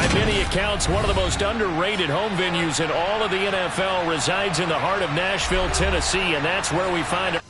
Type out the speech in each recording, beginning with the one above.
By many accounts, one of the most underrated home venues in all of the NFL resides in the heart of Nashville, Tennessee, and that's where we find it.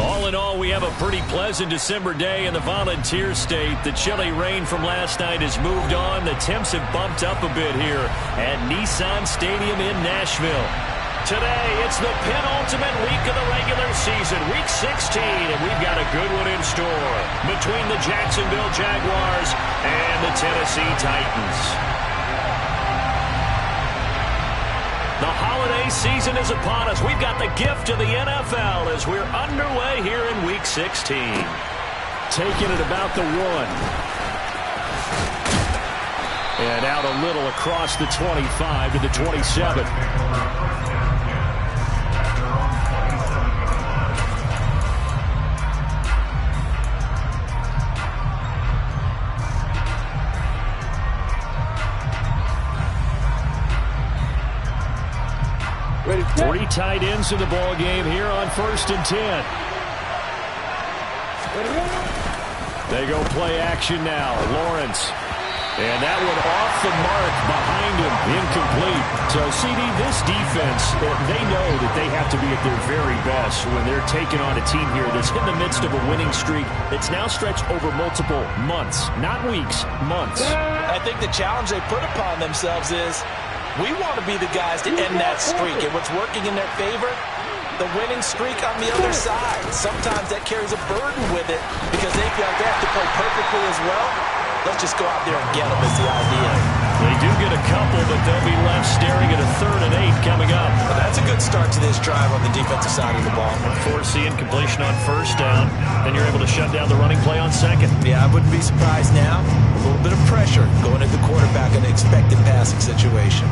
All in all, we have a pretty pleasant December day in the Volunteer State. The chilly rain from last night has moved on. The temps have bumped up a bit here at Nissan Stadium in Nashville. Today, it's the penultimate week of the regular season, Week 16, and we've got a good one in store between the Jacksonville Jaguars and the Tennessee Titans. The holiday season is upon us. We've got the gift of the NFL as we're underway here in Week 16. Taking it about the 1. And out a little across the 25 to the 27. Three tight ends in the ball game here on 1st and 10. They go play action now. Lawrence. And that one off the mark behind him. Incomplete. So, CD, this defense, they know that they have to be at their very best when they're taking on a team here that's in the midst of a winning streak that's now stretched over multiple months. Not weeks, months. I think the challenge they put upon themselves is we want to be the guys to end that streak. And what's working in their favor? The winning streak on the other side. Sometimes that carries a burden with it because they feel like they have to play perfectly as well. Let's just go out there and get them is the idea. They do get a couple, but they'll be left staring at a 3rd and 8 coming up. Well, that's a good start to this drive on the defensive side of the ball. Force the incompletion on 1st down, then you're able to shut down the running play on 2nd. Yeah, I wouldn't be surprised now. A little bit of pressure going at the quarterback in an expected passing situation.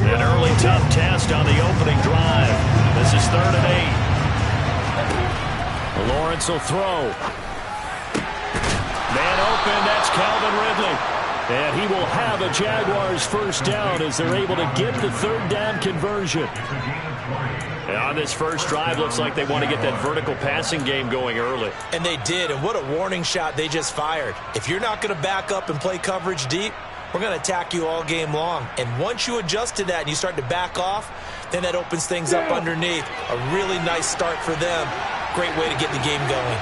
An early tough test on the opening drive. This is 3rd and 8. Lawrence will throw. Man open, that's Calvin Ridley. And he will have a Jaguars 1st down as they're able to get the 3rd down conversion. And on this first drive, looks like they want to get that vertical passing game going early. And they did, and what a warning shot they just fired. If you're not going to back up and play coverage deep, we're going to attack you all game long. And once you adjust to that and you start to back off, then that opens things up underneath. A really nice start for them. Great way to get the game going.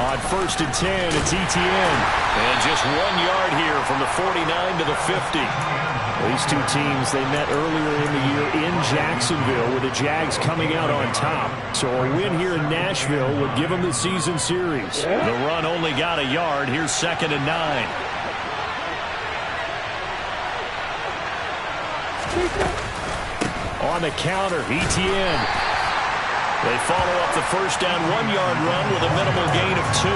On 1st and 10, it's ETN. And just 1 yard here from the 49 to the 50. These two teams, they met earlier in the year in Jacksonville with the Jags coming out on top. So a win here in Nashville would give them the season series. The run only got a yard. Here's 2nd and 9. On the counter, ETN. They follow up the 1st down 1 yard run with a minimal gain of 2.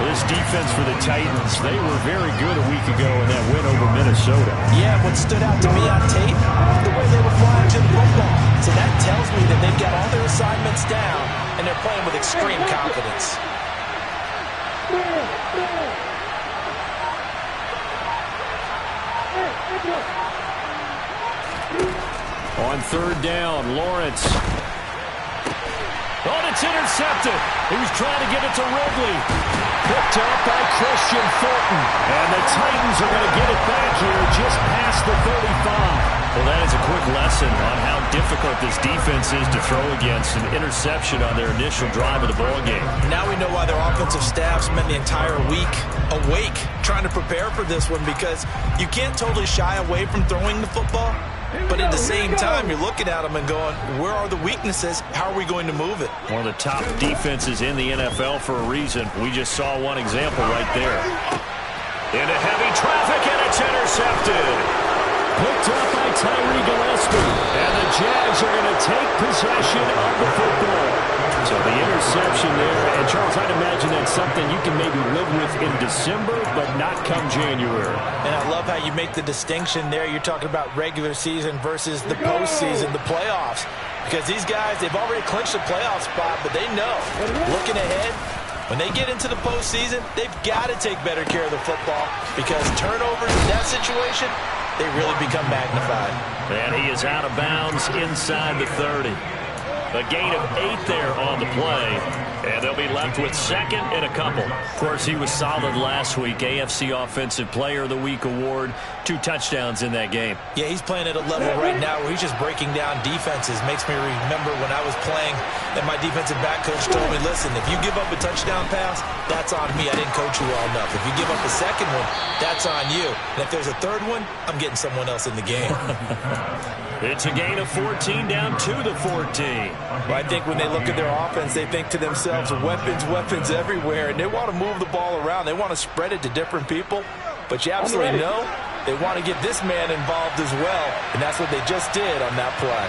This defense for the Titans, they were very good a week ago in that win over Minnesota. Yeah, what stood out to me on tape, the way they were flying to the football. So that tells me that they've got all their assignments down, and they're playing with extreme confidence. On 3rd down, Lawrence. Oh, it's intercepted. He was trying to get it to Ridley. Picked up by Christian Fulton. And the Titans are going to get it back here just past the 35. Well, that is a quick lesson on how difficult this defense is to throw against. An interception on their initial drive of the ballgame. Now we know why their offensive staff spent the entire week awake trying to prepare for this one, because you can't totally shy away from throwing the football. But at the same time, you're looking at them and going, where are the weaknesses? How are we going to move it? One of the top defenses in the NFL for a reason. We just saw one example right there. Into heavy traffic, and it's intercepted. Picked up by Tyree Gillespie. And the Jags are going to take possession of the football. So the interception there. And, Charles, I'd imagine that's something you can maybe live with in December, but not come January. And I love how you make the distinction there. You're talking about regular season versus the postseason, the playoffs. Because these guys, they've already clinched a playoff spot, but they know, looking ahead, when they get into the postseason, they've got to take better care of the football, because turnovers in that situation, they really become magnified. And he is out of bounds inside the 30. A gain of 8 there on the play. And they'll be left with 2nd and a couple. Of course, he was solid last week. AFC Offensive Player of the Week award. 2 touchdowns in that game. Yeah, he's playing at a level right now where he's just breaking down defenses. Makes me remember when I was playing and my defensive back coach told me, listen, if you give up a touchdown pass, that's on me. I didn't coach you well enough. If you give up a second one, that's on you. And if there's a third one, I'm getting someone else in the game. It's a gain of 14 down to the 14. Well, I think when they look at their offense, they think to themselves, weapons, weapons everywhere, and they want to move the ball around. They want to spread it to different people, but you absolutely know they want to get this man involved as well, and that's what they just did on that play.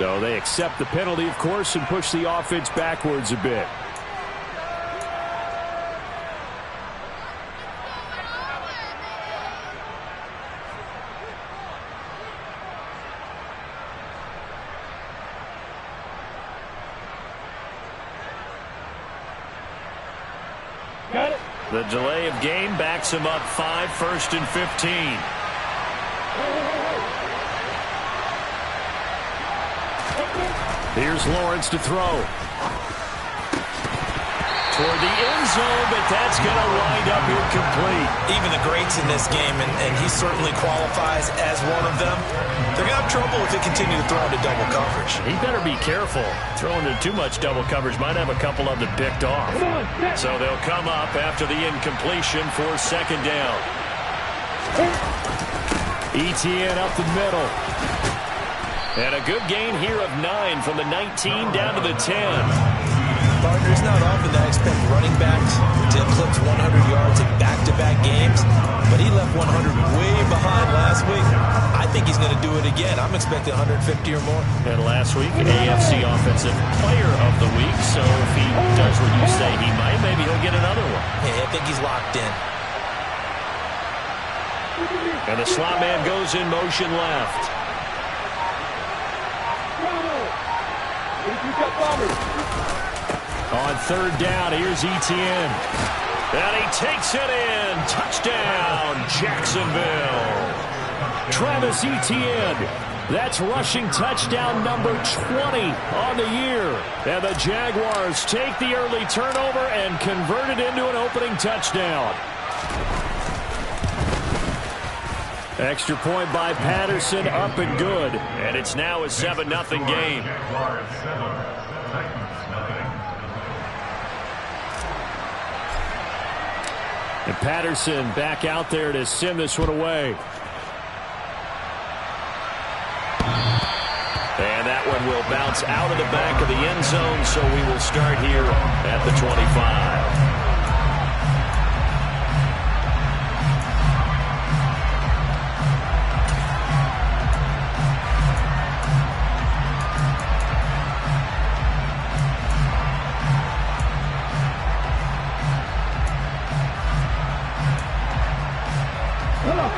So they accept the penalty, of course, and push the offense backwards a bit. Got it. The delay of game backs him up 5, 1st and 15. Here's Lawrence to throw. toward the end zone, but that's going to wind up incomplete. Even the greats in this game, and he certainly qualifies as one of them, they're going to have trouble if they continue to throw into double coverage. He better be careful. Throwing into too much double coverage might have a couple of them picked off. So they'll come up after the incompletion for second down. ETN up the middle. And a good gain here of 9 from the 19 down to the 10. Partner, it's not often that I expect running backs to eclipse 100 yards in back-to-back games, but he left 100 way behind last week. I think he's going to do it again. I'm expecting 150 or more. And last week, AFC Offensive Player of the Week, so if he does what you say he might, maybe he'll get another one. Yeah, I think he's locked in. And the slot man goes in motion left. On third down, here's ETN. And he takes it in. Touchdown, Jacksonville. Travis Etienne. That's rushing touchdown number 20 on the year. And the Jaguars take the early turnover and convert it into an opening touchdown. Extra point by Patterson, up and good. And it's now a 7-0 game. And Patterson back out there to send this one away. And that one will bounce out of the back of the end zone, so we will start here at the 25.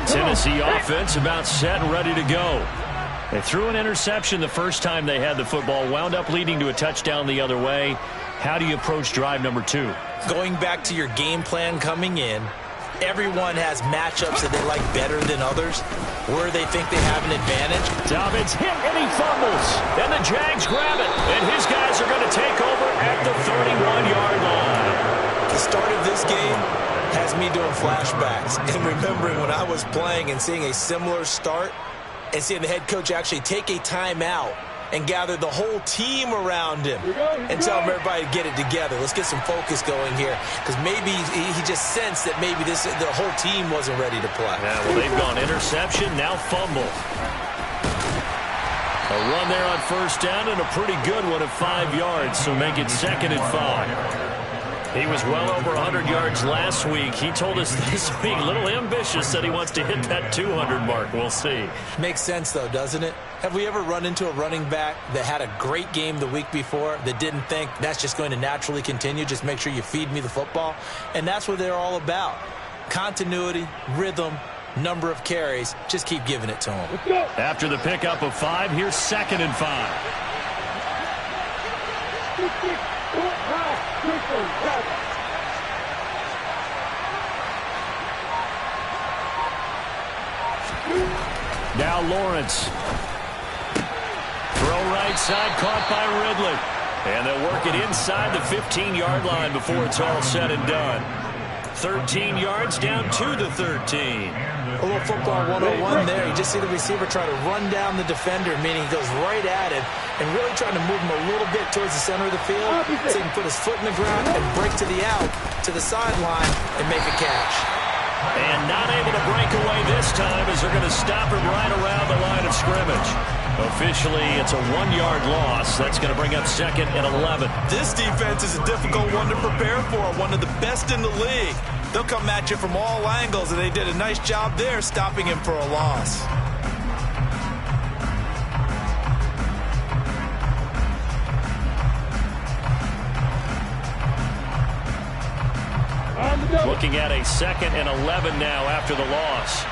Tennessee offense about set and ready to go. They threw an interception the first time they had the football, wound up leading to a touchdown the other way. How do you approach drive number 2? Going back to your game plan coming in, everyone has matchups that they like better than others, where they think they have an advantage. Dobbins hit and he fumbles. And the Jags grab it. And his guys are going to take over at the 31-yard line. The start of this game has me doing flashbacks and remembering when I was playing and seeing a similar start and seeing the head coach actually take a timeout and gather the whole team around him and tell everybody to get it together. Let's get some focus going here, because maybe he just sensed that maybe the whole team wasn't ready to play. Yeah, well, they've gone interception, now fumble. A run there on first down and a pretty good one at 5 yards, so make it 2nd and 5. He was well over 100 yards last week. He told us this week, a little ambitious, that he wants to hit that 200 mark. We'll see. Makes sense, though, doesn't it? Have we ever run into a running back that had a great game the week before that didn't think that's just going to naturally continue? Just make sure you feed me the football. And that's what they're all about. Continuity, rhythm, number of carries. Just keep giving it to him. After the pickup of 5, here's 2nd and 5. Now Lawrence. Throw right side, caught by Ridley. And they'll work it inside the 15-yard line before it's all said and done. 13 yards down to the 13. A little football 101 there. You just see the receiver try to run down the defender, meaning he goes right at him and really trying to move him a little bit towards the center of the field so he can put his foot in the ground and break to the out, to the sideline, and make a catch. And not able to break away this time as they're going to stop him right around the line of scrimmage. Officially, it's a 1-yard loss. That's going to bring up 2nd and 11. This defense is a difficult one to prepare for, one of the best in the league. They'll come at you from all angles, and they did a nice job there stopping him for a loss. Looking at a 2nd and 11 now after the loss.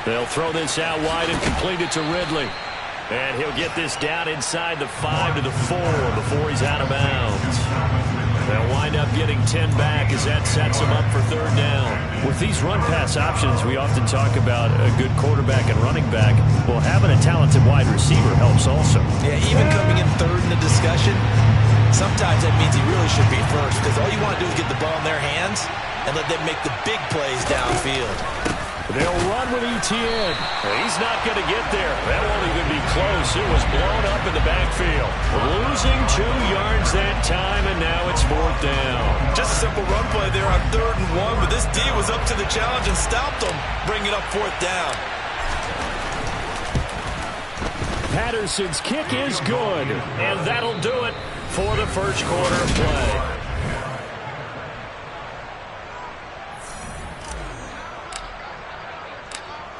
They'll throw this out wide and complete it to Ridley. And he'll get this down inside the 5 to the 4 before he's out of bounds. They'll wind up getting 10 back as that sets them up for third down. With these run-pass options, we often talk about a good quarterback and running back. Well, having a talented wide receiver helps also. Yeah, even coming in third in the discussion, sometimes that means he really should be first, because all you want to do is get the ball in their hands and let them make the big plays downfield. They'll run with ETN. He's not going to get there. That won't even be close. It was blown up in the backfield. Losing 2 yards that time, and now it's fourth down. Just a simple run play there on 3rd and 1, but this D was up to the challenge and stopped him, bringing up fourth down. Patterson's kick is good, and that'll do it for the first quarter of play.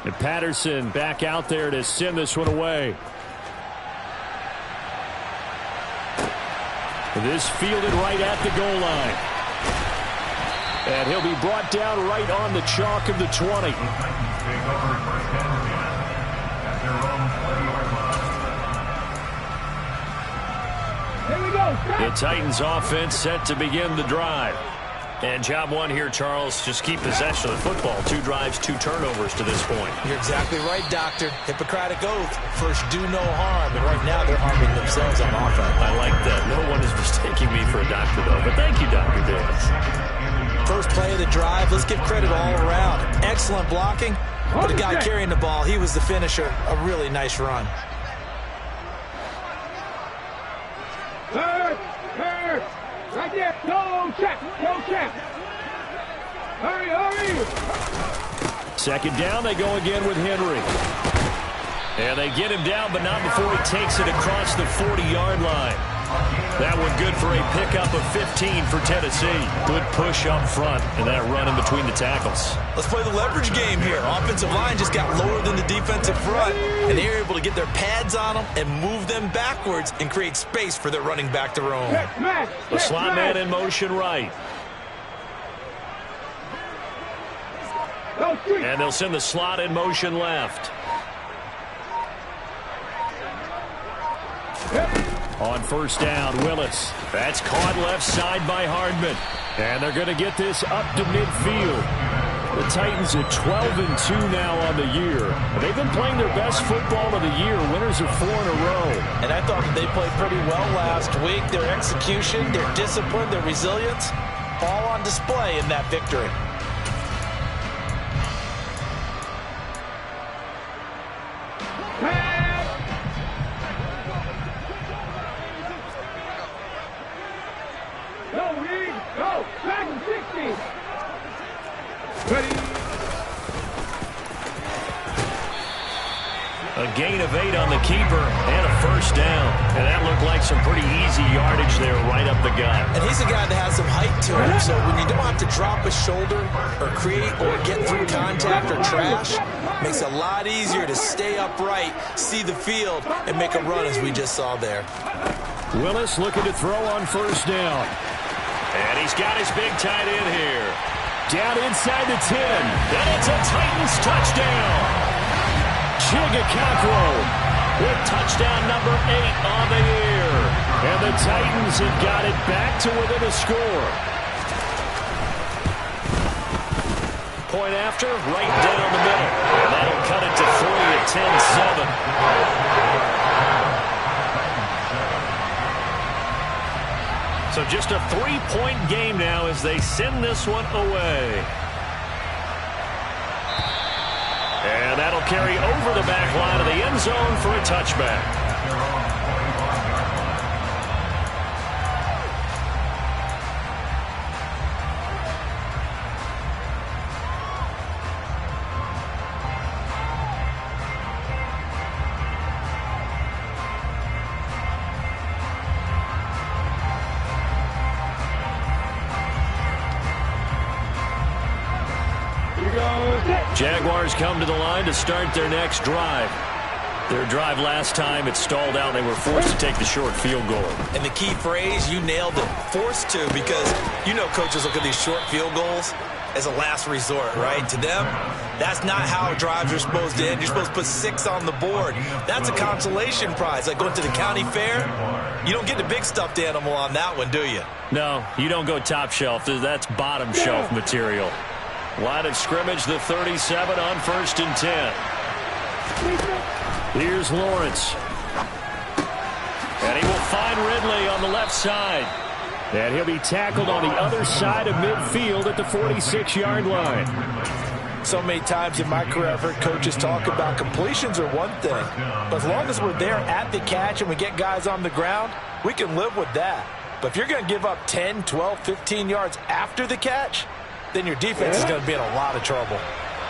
And Patterson back out there to send this one away. This fielded right at the goal line. And he'll be brought down right on the chalk of the 20. Here we go. The Titans offense set to begin the drive. And job one here, Charles, just keep possession of the football. 2 drives, 2 turnovers to this point. You're exactly right, Doctor. Hippocratic oath. First, do no harm. And right now, they're harming themselves on offense. I like that. No one is mistaking me for a doctor, though. But thank you, Dr. Davis. First play of the drive. Let's give credit all around. Excellent blocking. But the guy carrying the ball, he was the finisher. A really nice run. Third. Right there. Go check. Hurry. Second down, they go again with Henry. And they get him down, but not before he takes it across the 40-yard line. That one good for a pickup of 15 for Tennessee. Good push up front, and that run in between the tackles. Let's play the leverage game here. Offensive line just got lower than the defensive front, and they were able to get their pads on them and move them backwards and create space for their running back to roam. The slot man in motion right. And they'll send the slot in motion left. On first down, Willis. That's caught left side by Hardman. And they're going to get this up to midfield. The Titans at 12-2 now on the year. They've been playing their best football of the year. Winners of 4 in a row. And I thought that they played pretty well last week. Their execution, their discipline, their resilience, all on display in that victory. A gain of 8 on the keeper and a first down. And that looked like some pretty easy yardage there right up the gut. And he's a guy that has some height to him, so when you don't have to drop a shoulder or create or get through contact or trash, makes it a lot easier to stay upright, see the field, and make a run as we just saw there. Willis looking to throw on first down. And he's got his big tight end here. Down inside the 10. And it's a Titans touchdown. Chigakakwo with touchdown number 8 on the year. And the Titans have got it back to within a score. Point after, right down the middle. And that'll cut it to 3 at 10-7. So just a 3-point game now as they send this one away. And that'll carry over the back line of the end zone for a touchback. Jaguars come to the line to start their next drive. Their drive last time, it stalled out. They were forced to take the short field goal. And the key phrase, you nailed it, forced to, because you know coaches look at these short field goals as a last resort, right? To them, that's not how drives are supposed to end. You're supposed to put 6 on the board. That's a consolation prize. Like going to the county fair, you don't get the big stuffed animal on that one, do you? No, you don't go top shelf. That's bottom shelf material. Line of scrimmage, the 37 on 1st and 10. Here's Lawrence. And he will find Ridley on the left side. And he'll be tackled on the other side of midfield at the 46-yard line. So many times in my career, I've heard coaches talk about completions are one thing. But as long as we're there at the catch and we get guys on the ground, we can live with that. But if you're going to give up 10, 12, 15 yards after the catch, then your defense is going to be in a lot of trouble.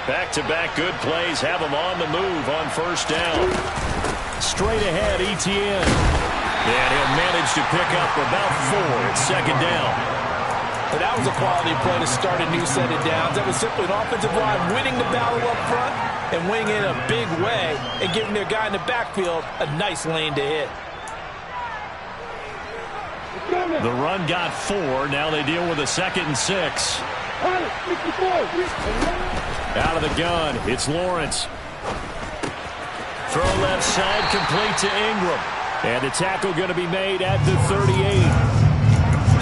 Back-to-back good plays have them on the move on 1st down. Straight ahead, ETN. And he'll manage to pick up about 4 at 2nd down. And that was a quality play to start a new set of downs. That was simply an offensive line winning the battle up front and winning in a big way and giving their guy in the backfield a nice lane to hit. The run got 4. Now they deal with a 2nd and 6. Out of the gun, it's Lawrence. Throw left side, complete to Ingram. And the tackle going to be made at the 38.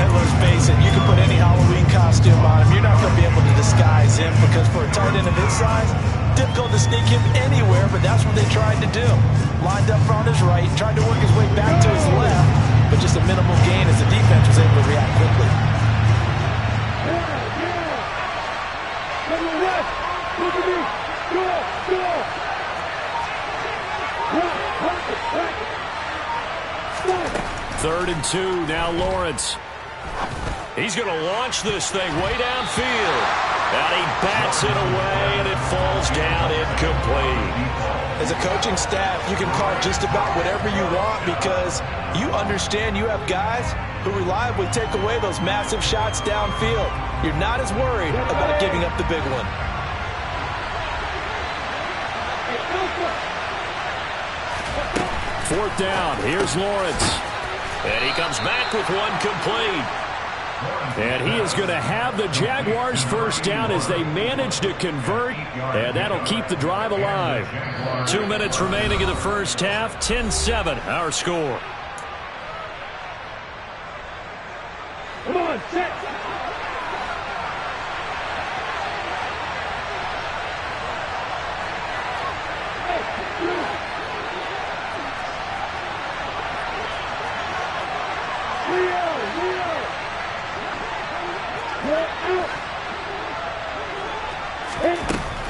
And let's face it, you can put any Halloween costume on him. You're not going to be able to disguise him because for a tight end of his size, difficult to sneak him anywhere, but that's what they tried to do. Lined up on his right, tried to work his way back to his left, but just a minimal gain as the defense was able to react quickly. Third and 2, now Lawrence. He's going to launch this thing way downfield. And he bats it away, and it falls down incomplete. As a coaching staff, you can call just about whatever you want because you understand you have guys who reliably take away those massive shots downfield. You're not as worried about giving up the big one. Fourth down, here's Lawrence. And he comes back with one complete. And he is going to have the Jaguars' first down as they manage to convert. And that'll keep the drive alive. 2 minutes remaining in the first half. 10-7, our score. Come on, set.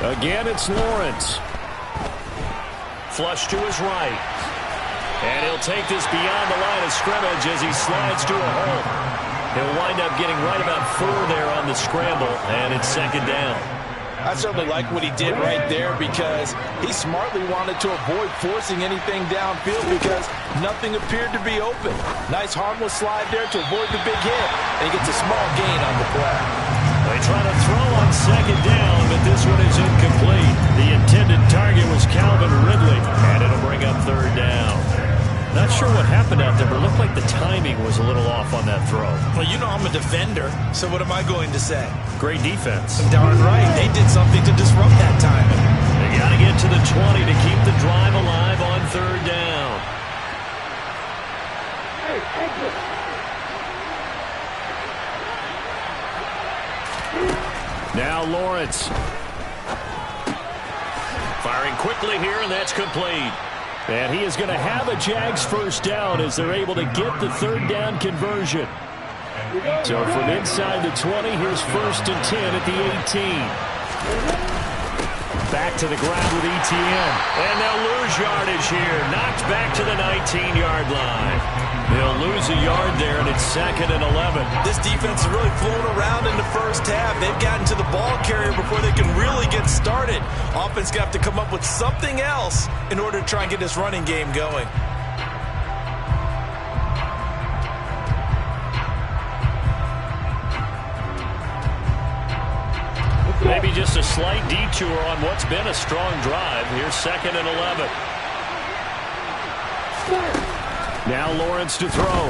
Again, it's Lawrence. Flush to his right. And he'll take this beyond the line of scrimmage as he slides to a hole. He'll wind up getting right about 4 there on the scramble, and it's 2nd down. I certainly like what he did right there because he smartly wanted to avoid forcing anything downfield because nothing appeared to be open. Nice harmless slide there to avoid the big hit, and he gets a small gain on the play. They try to throw on 2nd down, but this one is incomplete. The intended target was Calvin Ridley, and it'll bring up 3rd down. Not sure what happened out there, but it looked like the timing was a little off on that throw. Well, you know I'm a defender, so what am I going to say? Great defense. Darn right. They did something to disrupt that timing. They got to get to the 20 to keep the drive alive on 3rd down. Hey, exit. Now Lawrence. Firing quickly here, and that's complete. And he is going to have a Jags first down as they're able to get the 3rd down conversion. So from inside the 20, here's 1st and 10 at the 18. Back to the ground with ETN. And they'll lose yardage here. Knocked back to the 19-yard line. They'll lose a yard there, and it's 2nd and 11. This defense is really flown around in the first half. They've gotten to the ball carrier before they can really get started. Offense got to come up with something else in order to try and get this running game going. Maybe just a slight detour on what's been a strong drive. Here's 2nd and 11. Now Lawrence to throw.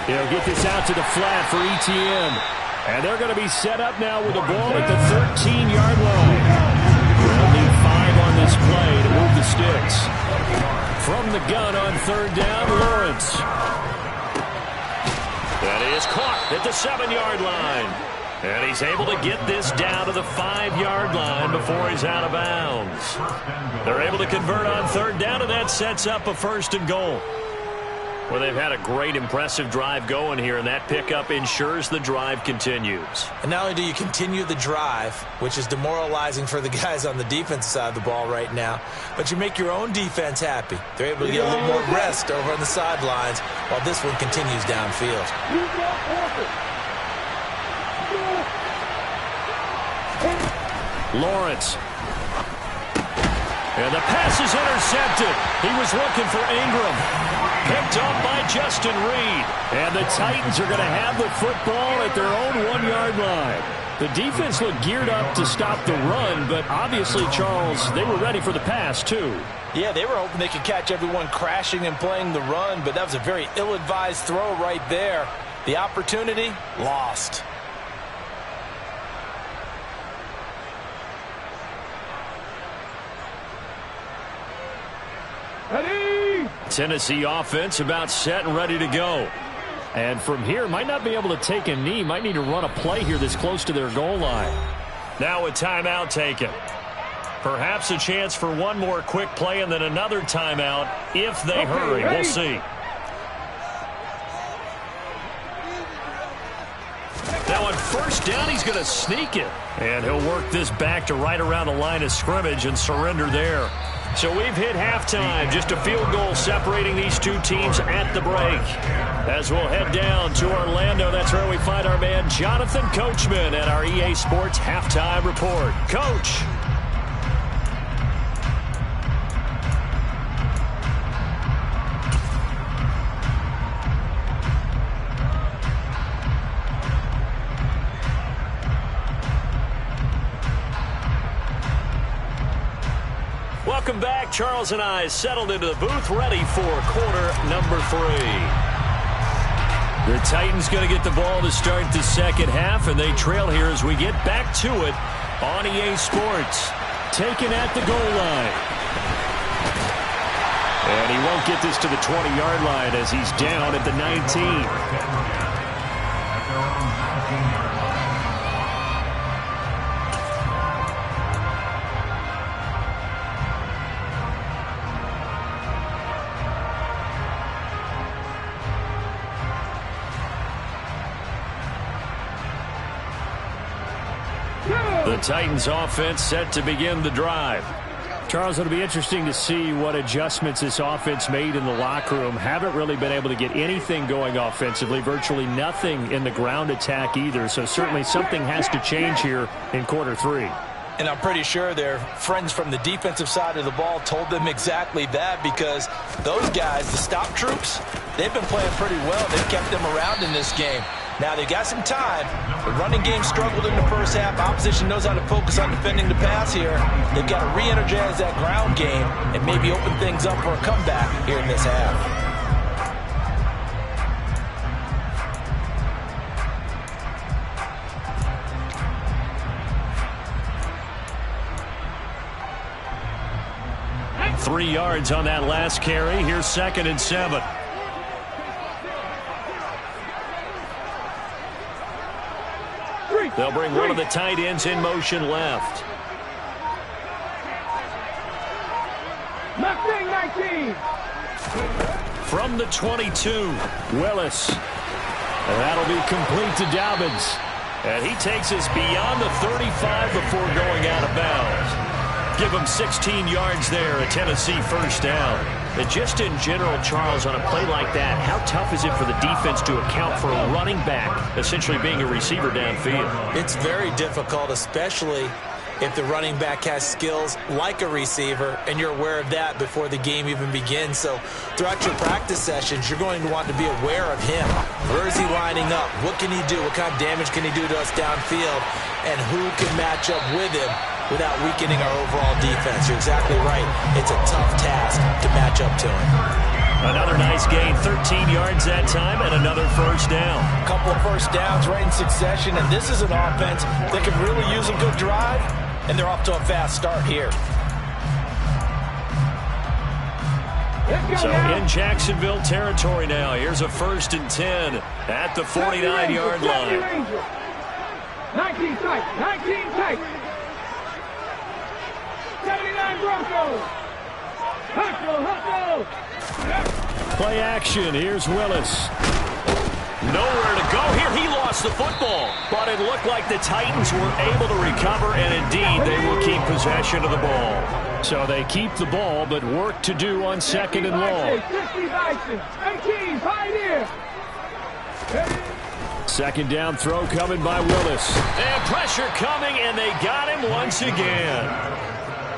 He'll get this out to the flat for ETN. And they're going to be set up now with the ball at the 13-yard line. They'll need 5 on this play to move the sticks. From the gun on third down, Lawrence. That is caught at the 7-yard line. And he's able to get this down to the 5-yard line before he's out of bounds. They're able to convert on third down, and that sets up a 1st and goal. Well, they've had a great, impressive drive going here, and that pickup ensures the drive continues. And not only do you continue the drive, which is demoralizing for the guys on the defensive side of the ball right now, but you make your own defense happy. They're able to get a little more rest over on the sidelines while this one continues downfield. Lawrence. And the pass is intercepted. He was looking for Ingram. Picked up by Justin Reed. And the Titans are going to have the football at their own 1-yard line. The defense looked geared up to stop the run, but obviously, Charles, they were ready for the pass, too. Yeah, they were hoping they could catch everyone crashing and playing the run, but that was a very ill-advised throw right there. The opportunity, lost. Tennessee offense about set and ready to go. And from here, might not be able to take a knee. Might need to run a play here this close to their goal line. Now a timeout taken. Perhaps a chance for one more quick play and then another timeout if they hurry. We'll see. Now on first down, he's going to sneak it. And he'll work this back to right around the line of scrimmage and surrender there. So we've hit halftime. Just a field goal separating these two teams at the break. As we'll head down to Orlando, that's where we find our man Jonathan Coachman at our EA Sports Halftime Report. Coach. Welcome back. Charles and I settled into the booth, ready for quarter number 3. The Titans going to get the ball to start the second half, and they trail here as we get back to it on EA Sports. Taken at the goal line. And he won't get this to the 20-yard line as he's down at the 19. The Titans offense set to begin the drive. Charles, it'll be interesting to see what adjustments this offense made in the locker room. Haven't really been able to get anything going offensively, virtually nothing in the ground attack either. So certainly something has to change here in quarter 3. And I'm pretty sure their friends from the defensive side of the ball told them exactly that, because those guys, the stop troops, they've been playing pretty well. They've kept them around in this game. Now, they've got some time. The running game struggled in the first half. Opposition knows how to focus on defending the pass here. They've got to re-energize that ground game and maybe open things up for a comeback here in this half. Three yards on that last carry. Here's 2nd and 7. They'll bring one of the tight ends in motion left. Left wing 19. From the 22, Willis. And that'll be complete to Dobbins. And he takes us beyond the 35 before going out of bounds. Give him 16 yards there, a Tennessee first down. And just in general, Charles, on a play like that, how tough is it for the defense to account for a running back essentially being a receiver downfield? It's very difficult, especially if the running back has skills like a receiver, and you're aware of that before the game even begins. So throughout your practice sessions, you're going to want to be aware of him. Where is he lining up? What can he do? What kind of damage can he do to us downfield? And who can match up with him without weakening our overall defense? You're exactly right. It's a tough task to match up to him. Another nice gain, 13 yards that time, and another first down. A couple of first downs right in succession, and this is an offense that can really use a good drive, and they're off to a fast start here. So in Jacksonville territory now. Here's a 1st and 10 at the 49-yard line. 19 tight, 19 tight. 79 Broncos. Hustle. Play action. Here's Willis. Nowhere to go here. He lost the football, but it looked like the Titans were able to recover, and indeed they will keep possession of the ball. So they keep the ball, but work to do on 2nd and long. 18, Pioneer. 2nd down throw coming by Willis. And pressure coming, and they got him once again.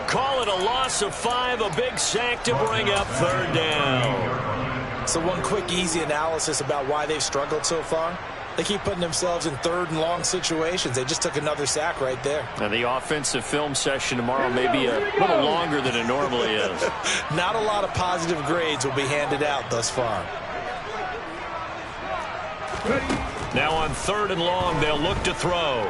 Call it a loss of 5, a big sack to bring up 3rd down. So one quick, easy analysis about why they've struggled so far. They keep putting themselves in 3rd and long situations. They just took another sack right there. And the offensive film session tomorrow may be a little longer than it normally is. Not a lot of positive grades will be handed out thus far. Now on 3rd and long, they'll look to throw.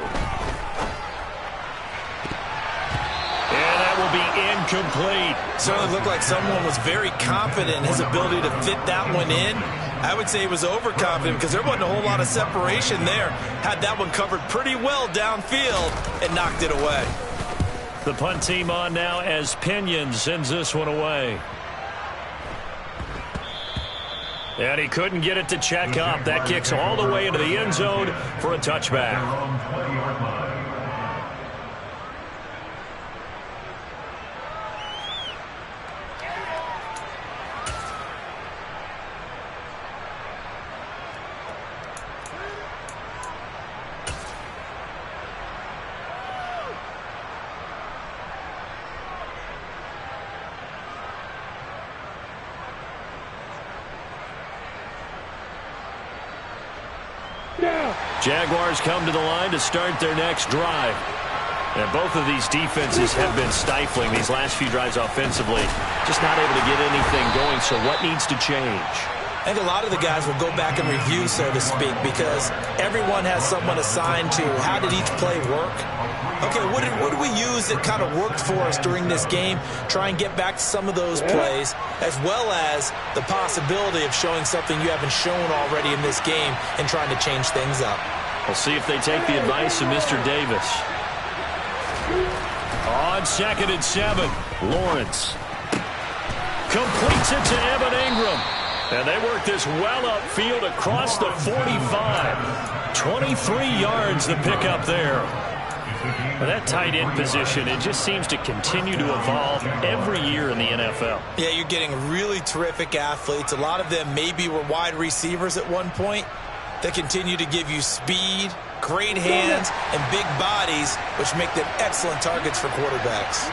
And that will be incomplete. Certainly looked like someone was very confident in his ability to fit that one in. I would say he was overconfident because there wasn't a whole lot of separation there. Had that one covered pretty well downfield and knocked it away. The punt team on now as Pinion sends this one away. And he couldn't get it to check up. That kicks all the way into the end zone for a touchback. Jaguars come to the line to start their next drive. And both of these defenses have been stifling these last few drives offensively. Just not able to get anything going, so what needs to change? I think a lot of the guys will go back and review, so to speak, because everyone has someone assigned to how did each play work. Okay, what did we use that kind of worked for us during this game? Try and get back to some of those plays, as well as the possibility of showing something you haven't shown already in this game and trying to change things up. We'll see if they take the advice of Mr. Davis. On 2nd and 7, Lawrence completes it to Evan Ingram. And they work this well upfield across the 45. 23 yards the pickup there. Well, that tight end position, it just seems to continue to evolve every year in the NFL. Yeah, you're getting really terrific athletes. A lot of them maybe were wide receivers at one point. They continue to give you speed, great hands, and big bodies, which make them excellent targets for quarterbacks.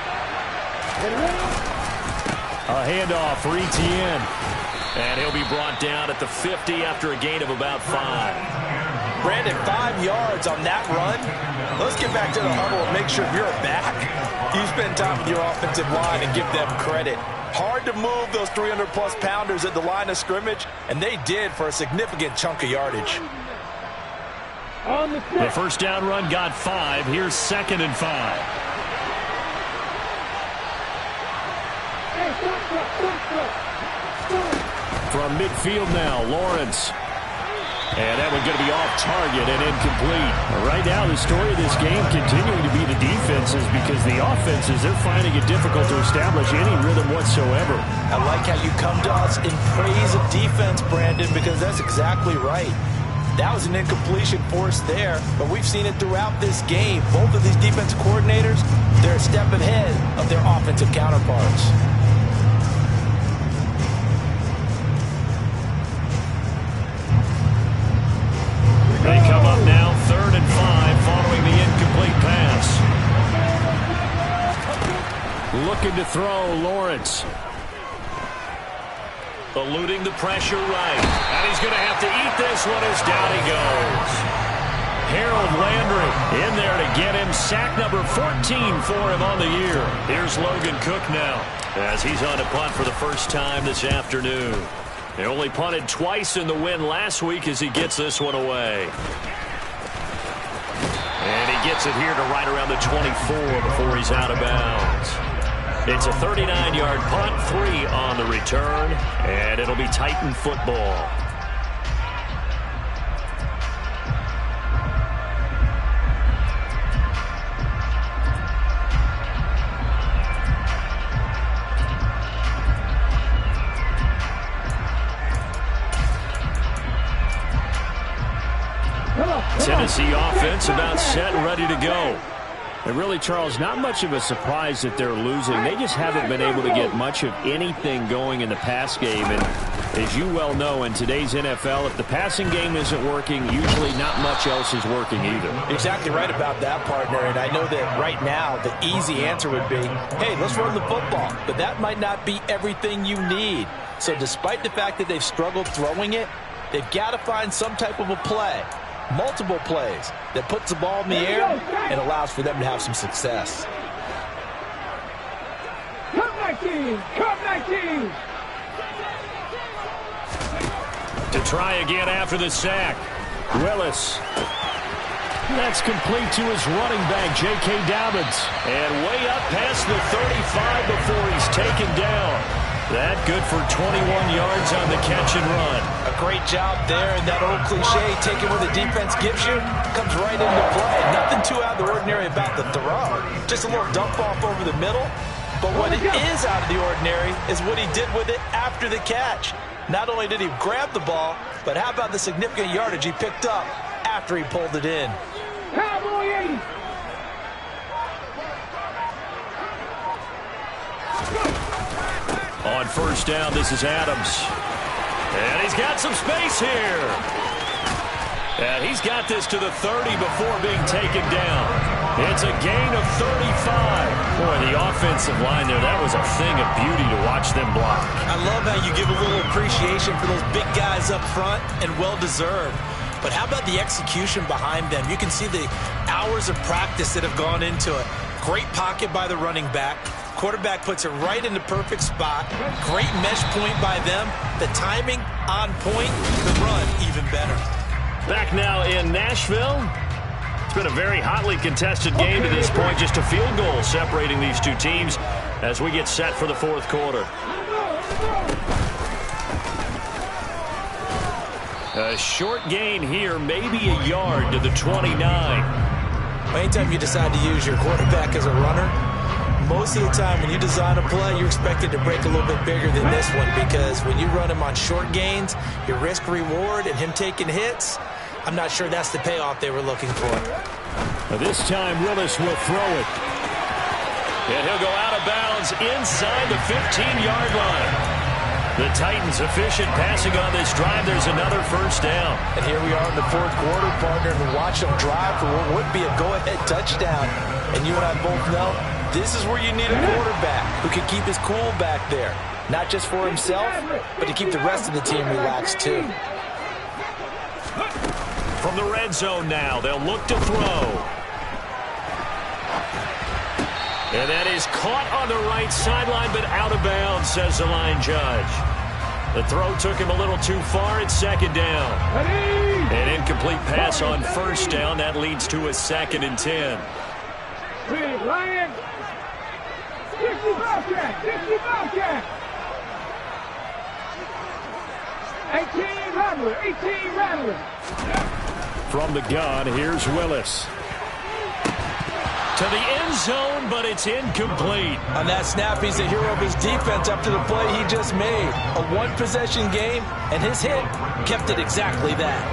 A handoff for Etienne. And he'll be brought down at the 50 after a gain of about 5. Brandon, 5 yards on that run. Let's get back to the huddle and make sure if you're a back, you spend time with your offensive line and give them credit. Hard to move those 300-plus pounders at the line of scrimmage, and they did for a significant chunk of yardage. The first down run got 5. Here's 2nd and 5. From midfield now, Lawrence. And that one's going to be off target and incomplete. Right now, the story of this game continuing to be the defenses, because the offenses, they're finding it difficult to establish any rhythm whatsoever. I like how you come to us in praise of defense, Brandon, because that's exactly right. That was an incompletion forced there, but we've seen it throughout this game. Both of these defensive coordinators, they're a step ahead of their offensive counterparts. They come up now, 3rd and 5, following the incomplete pass. Looking to throw, Lawrence. Eluding the pressure right. And he's going to have to eat this one as down he goes. Harold Landry in there to get him. Sack number 14 for him on the year. Here's Logan Cook now, as he's on a punt for the first time this afternoon. They only punted twice in the win last week as he gets this one away. And he gets it here to right around the 24 before he's out of bounds. It's a 39-yard punt, 3 on the return, and it'll be Titan football. Tennessee offense about set and ready to go. And really, Charles, not much of a surprise that they're losing. They just haven't been able to get much of anything going in the pass game. And as you well know, in today's NFL, if the passing game isn't working, usually not much else is working either. Exactly right about that, partner. And I know that right now the easy answer would be, hey, let's run the football. But that might not be everything you need. So despite the fact that they've struggled throwing it, they've got to find some type of a play. Multiple plays that puts the ball in the air and allows for them to have some success. Come 19! Come 19! To try again after the sack. Willis. That's complete to his running back, J.K. Dobbins. And way up past the 35 before he's taken down. That good for 21 yards on the catch and run. A great job there, and that old cliche, taking what the defense gives you, comes right into play. Nothing too out of the ordinary about the throw. Just a little dump off over the middle. But what it is out of the ordinary is what he did with it after the catch. Not only did he grab the ball, but how about the significant yardage he picked up after he pulled it in. Cowboy 80! On first down, this is Adams. And he's got some space here. And he's got this to the 30 before being taken down. It's a gain of 35. Boy, the offensive line there, that was a thing of beauty to watch them block. I love how you give a little appreciation for those big guys up front, and well-deserved. But how about the execution behind them? You can see the hours of practice that have gone into it. Great pocket by the running back. Quarterback puts it right in the perfect spot. Great mesh point by them. The timing on point. The run even better. Back now in Nashville. It's been a very hotly contested game to this point. Just a field goal separating these two teams as we get set for the fourth quarter. A short gain here, maybe a yard to the 29. Anytime you decide to use your quarterback as a runner, most of the time when you design a play, you're expected to break a little bit bigger than this one, because when you run him on short gains, your risk-reward and him taking hits, I'm not sure that's the payoff they were looking for. This time, Willis will throw it. And he'll go out of bounds inside the 15-yard line. The Titans efficient passing on this drive. There's another first down. And here we are in the fourth quarter, partner, and watch them drive for what would be a go-ahead touchdown. And you and I both know this is where you need a quarterback who can keep his cool back there. Not just for himself, but to keep the rest of the team relaxed too. From the red zone now, they'll look to throw. And that is caught on the right sideline, but out of bounds, says the line judge. The throw took him a little too far. It's second down. An incomplete pass on first down. That leads to a 2nd and 10. Big Lion! 60 Bobcat! 60 Bobcat! 18 Rattler! 18 Rattler! From the gun, here's Willis. To the end zone, but it's incomplete. On that snap, he's the hero of his defense up to the play he just made. A one-possession game, and his hit kept it exactly that.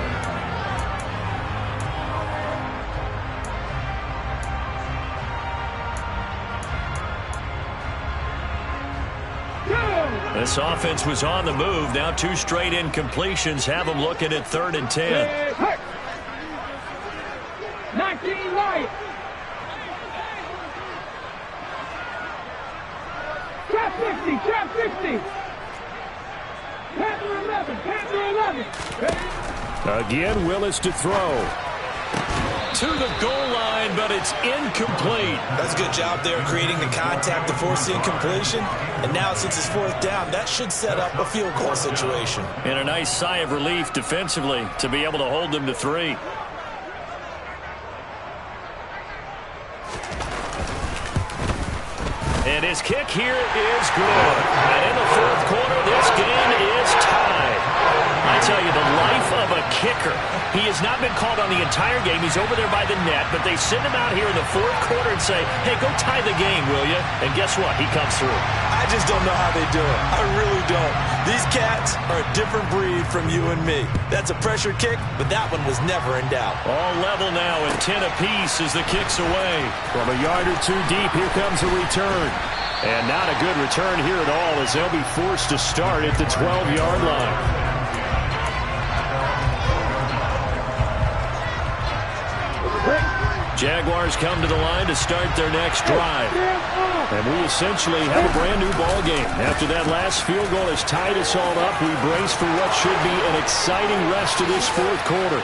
This offense was on the move. Now 2 straight incompletions have them looking at 3rd and 10. 19 Light! Trap 50! Trap 50! Panther 11! Panther 11! Again, Willis to throw. to the goal line, but it's incomplete. That's a good job there creating the contact to force the incompletion. And now since it's fourth down, that should set up a field goal situation. And a nice sigh of relief defensively to be able to hold them to 3. And his kick here is good. And in the fourth quarter, this game is tied. I tell you, the life of a kicker. He has not been called on the entire game. He's over there by the net, but they send him out here in the fourth quarter and say, hey, go tie the game, will you? And guess what? He comes through. I just don't know how they do it. I really don't. These cats are a different breed from you and me. That's a pressure kick, but that one was never in doubt. All level now at 10 apiece as the kick's away. From a yard or two deep, here comes a return. And not a good return here at all as they'll be forced to start at the 12-yard line. Jaguars come to the line to start their next drive. And we essentially have a brand new ball game. After that last field goal has tied us all up, we brace for what should be an exciting rest of this fourth quarter.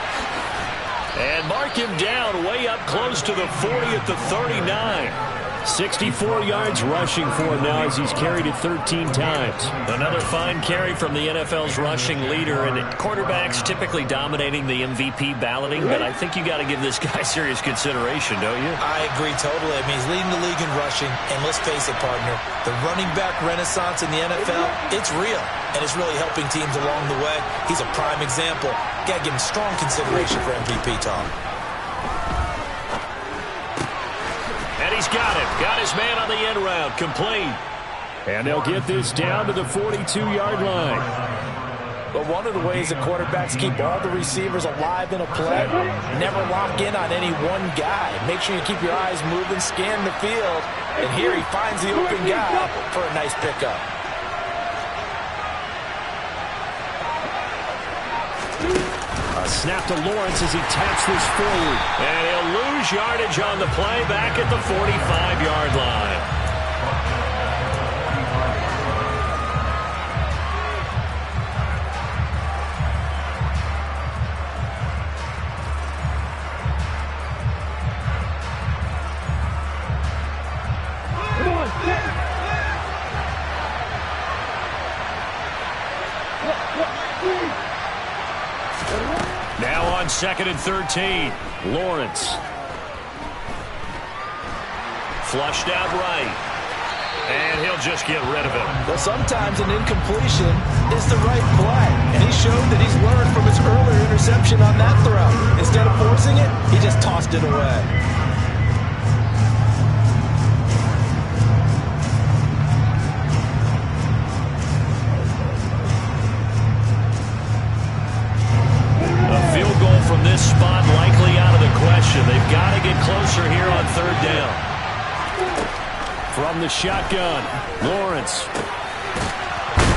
And mark him down way up close to the 40 at the 39. 64 yards rushing for him now as he's carried it 13 times. Another fine carry from the NFL's rushing leader, and quarterbacks typically dominating the MVP balloting, but I think you got to give this guy serious consideration, don't you? I agree totally. I mean, he's leading the league in rushing, and let's face it, partner, the running back renaissance in the NFL, it's real, and it's really helping teams along the way. He's a prime example. Got to give him strong consideration for MVP, Tom. He's got it. Got his man on the end route. Complete. And they'll get this down to the 42-yard line. But one of the ways that quarterbacks keep all the receivers alive in a play, never lock in on any one guy. Make sure you keep your eyes moving, scan the field. And here he finds the open guy for a nice pickup. A snap to Lawrence as he taps this forward. And he'll lose yardage on the play back at the 45-yard line. Now on 2nd and 13. Lawrence. Flushed out right. And he'll just get rid of it. Well, sometimes an incompletion is the right play. And he showed that he's learned from his earlier interception on that throw. Instead of forcing it, he just tossed it away. From this spot, likely out of the question. They've got to get closer here on 3rd down. From the shotgun, Lawrence.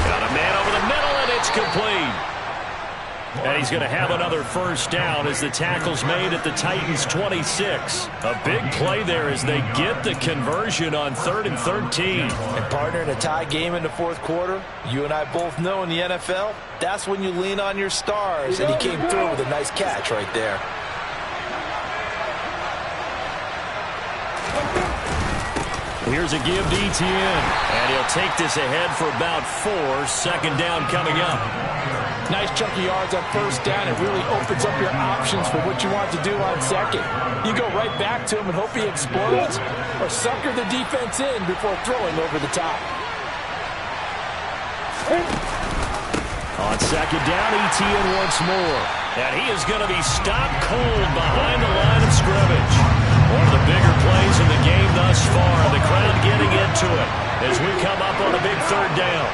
Got a man over the middle, and it's complete. And he's going to have another first down as the tackle's made at the Titans' 26. A big play there as they get the conversion on 3rd and 13. And partner, in a tie game in the fourth quarter, you and I both know in the NFL, that's when you lean on your stars, and he came through with a nice catch right there. Here's a give to ETN. And he'll take this ahead for about 4. 2nd down coming up. Nice chunky yards on 1st down. It really opens up your options for what you want to do on 2nd. You go right back to him and hope he explodes, or sucker the defense in before throwing over the top. On 2nd down, ETN once more. And he is going to be stopped cold behind the line of scrimmage. One of the bigger plays in the game thus far. The crowd getting into it as we come up on a big 3rd down.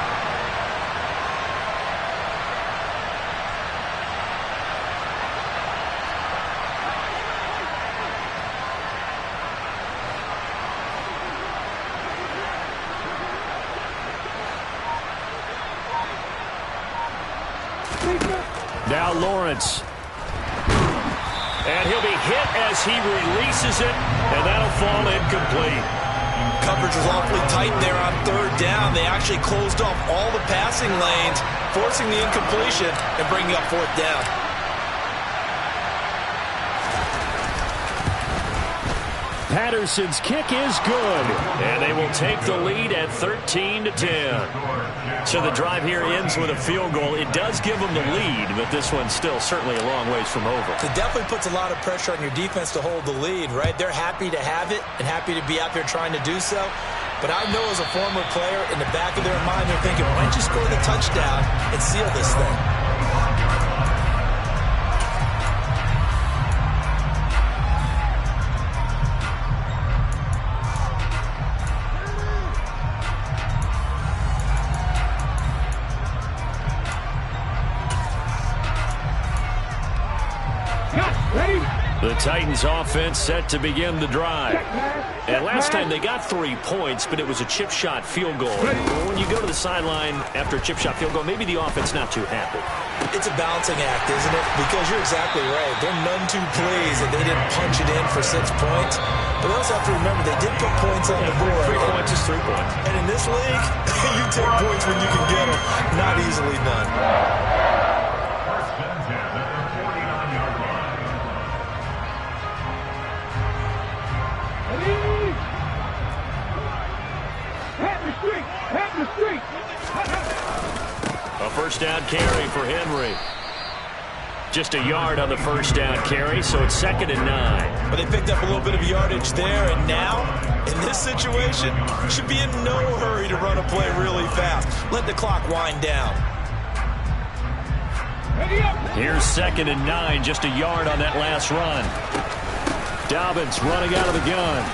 Now Lawrence. And he'll be hit as he releases it, and that'll fall incomplete. Coverage was awfully tight there on 3rd down. They actually closed off all the passing lanes, forcing the incompletion and bringing up 4th down. Patterson's kick is good. And they will take the lead at 13-10. So the drive here ends with a field goal. It does give them the lead, but this one's still certainly a long ways from over. It definitely puts a lot of pressure on your defense to hold the lead, right? They're happy to have it and happy to be out there trying to do so. But I know as a former player, in the back of their mind, they're thinking, why don't you score the touchdown and seal this thing? The Titans offense set to begin the drive. And last time they got 3 points, but it was a chip shot field goal. When you go to the sideline after a chip shot field goal, maybe the offense not too happy. It's a balancing act, isn't it? Because you're exactly right. They're none too pleased that they didn't punch it in for 6 points. But they also have to remember they did put points on the board. 3 points is 3 points. And in this league, you take points when you can get them. Not easily done. A first down carry for Henry. Just a yard on the first down carry, so it's 2nd and 9. But they picked up a little bit of yardage there, and now, in this situation, should be in no hurry to run a play really fast. Let the clock wind down. Here's 2nd and 9, just a yard on that last run. Dobbins running out of the gun.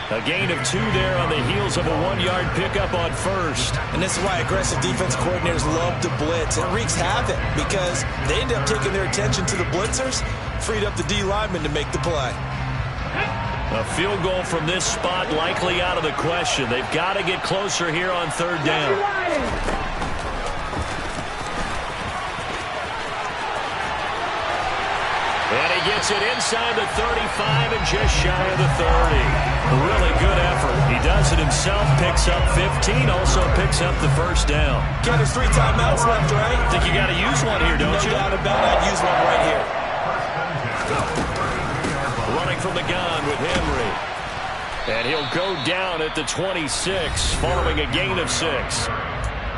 A gain of 2 there on the heels of a 1-yard pickup on first. And this is why aggressive defense coordinators love to blitz. It wreaks havoc because they end up taking their attention to the blitzers, freed up the D lineman to make the play. A field goal from this spot likely out of the question. They've got to get closer here on 3rd down. And he gets it inside the 35 and just shy of the 30. Really good effort. He does it himself, picks up 15, also picks up the first down. Ken, there's 3 timeouts left, right? I think you got to use one here, don't you? No doubt about it. I'd use one right here. Running from the gun with Henry. And he'll go down at the 26 following a gain of 6.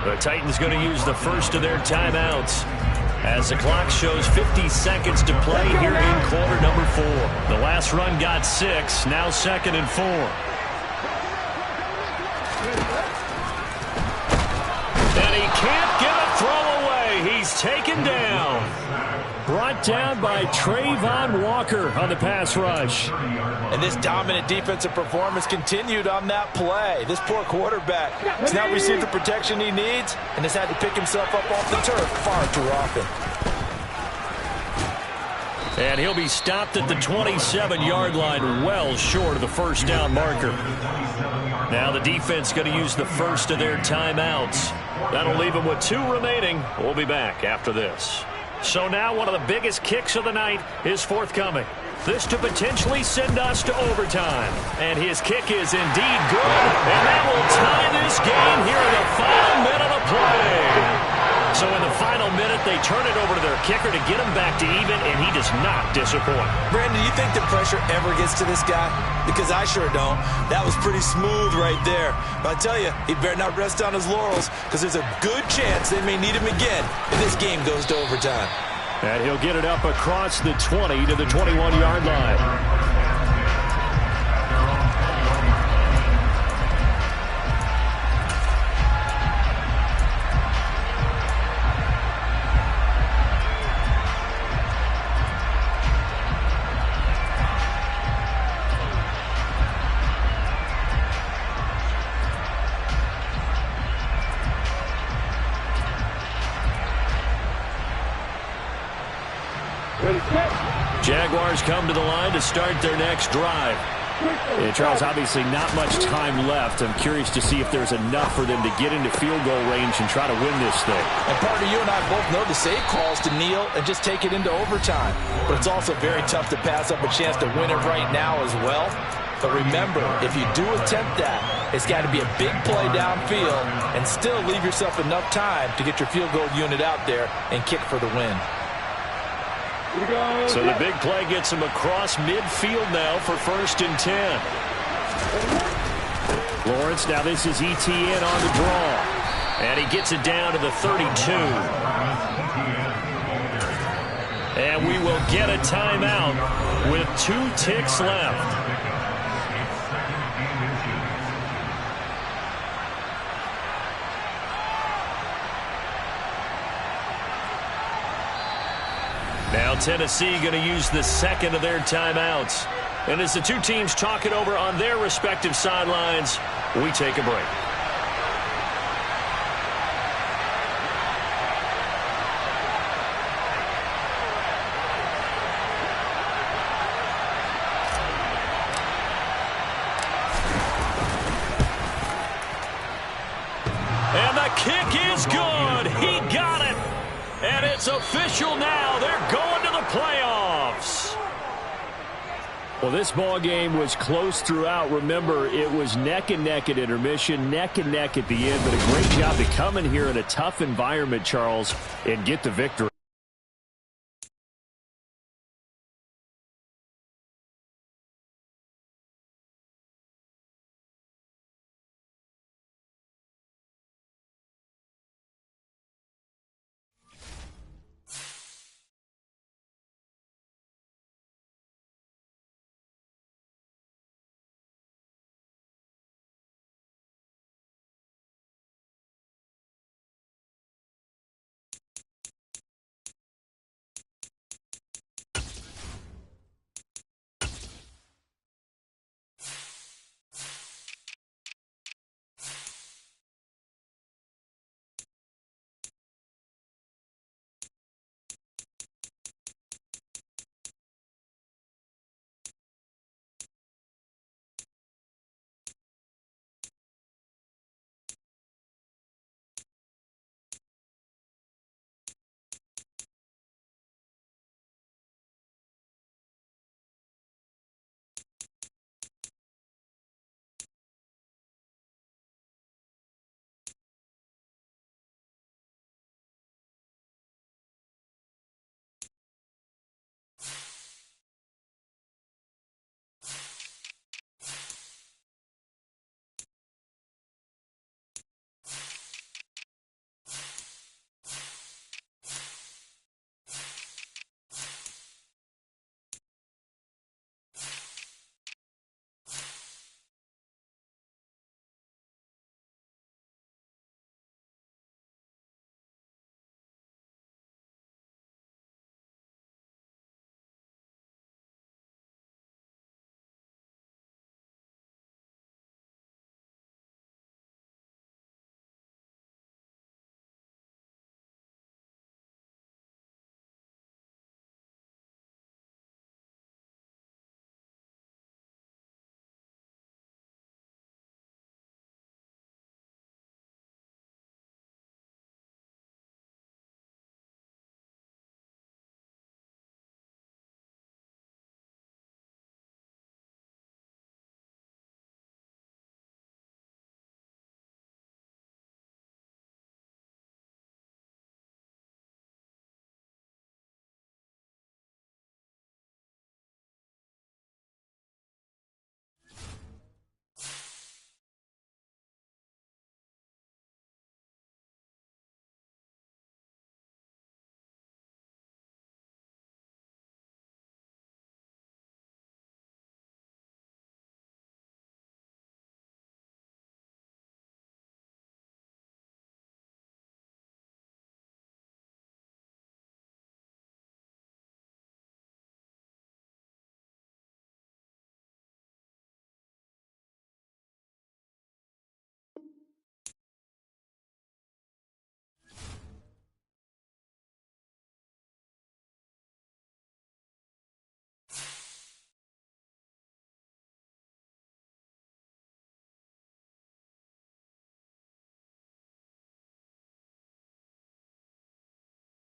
The Titans going to use the first of their timeouts as the clock shows 50 seconds to play here in quarter number 4. The last run got 6, now 2nd and 4. And he can't get a throw away. He's taken down. Brought down by Trayvon Walker on the pass rush. And this dominant defensive performance continued on that play. This poor quarterback has not received the protection he needs and has had to pick himself up off the turf far too often. And he'll be stopped at the 27-yard line, well short of the first down marker. Now the defense going to use the first of their timeouts. That'll leave them with 2 remaining. We'll be back after this. So now one of the biggest kicks of the night is forthcoming. This to potentially send us to overtime. And his kick is indeed good. And that will tie this game here in the final minute of play. So in the final minute, they turn it over to their kicker to get him back to even, and he does not disappoint. Brandon, do you think the pressure ever gets to this guy? Because I sure don't. That was pretty smooth right there. But I tell you, he better not rest on his laurels because there's a good chance they may need him again if this game goes to overtime. And he'll get it up across the 20 to the 21-yard line. Jaguars come to the line to start their next drive. Yeah, Charles, obviously not much time left. I'm curious to see if there's enough for them to get into field goal range and try to win this thing. And partner, you and I both know the save calls to kneel and just take it into overtime. But it's also very tough to pass up a chance to win it right now as well. But remember, if you do attempt that, it's got to be a big play downfield and still leave yourself enough time to get your field goal unit out there and kick for the win. So the big play gets him across midfield now for 1st and 10. Lawrence, now this is ETN on the draw. And he gets it down to the 32. And we will get a timeout with 2 ticks left. Now Tennessee going to use the second of their timeouts. And as the two teams talk it over on their respective sidelines, we take a break. And the kick is good. He got it. And it's official now. They're going to the playoffs. Well, this ball game was close throughout. Remember, it was neck and neck at intermission, neck and neck at the end. But a great job to come in here in a tough environment, Charles, and get the victory.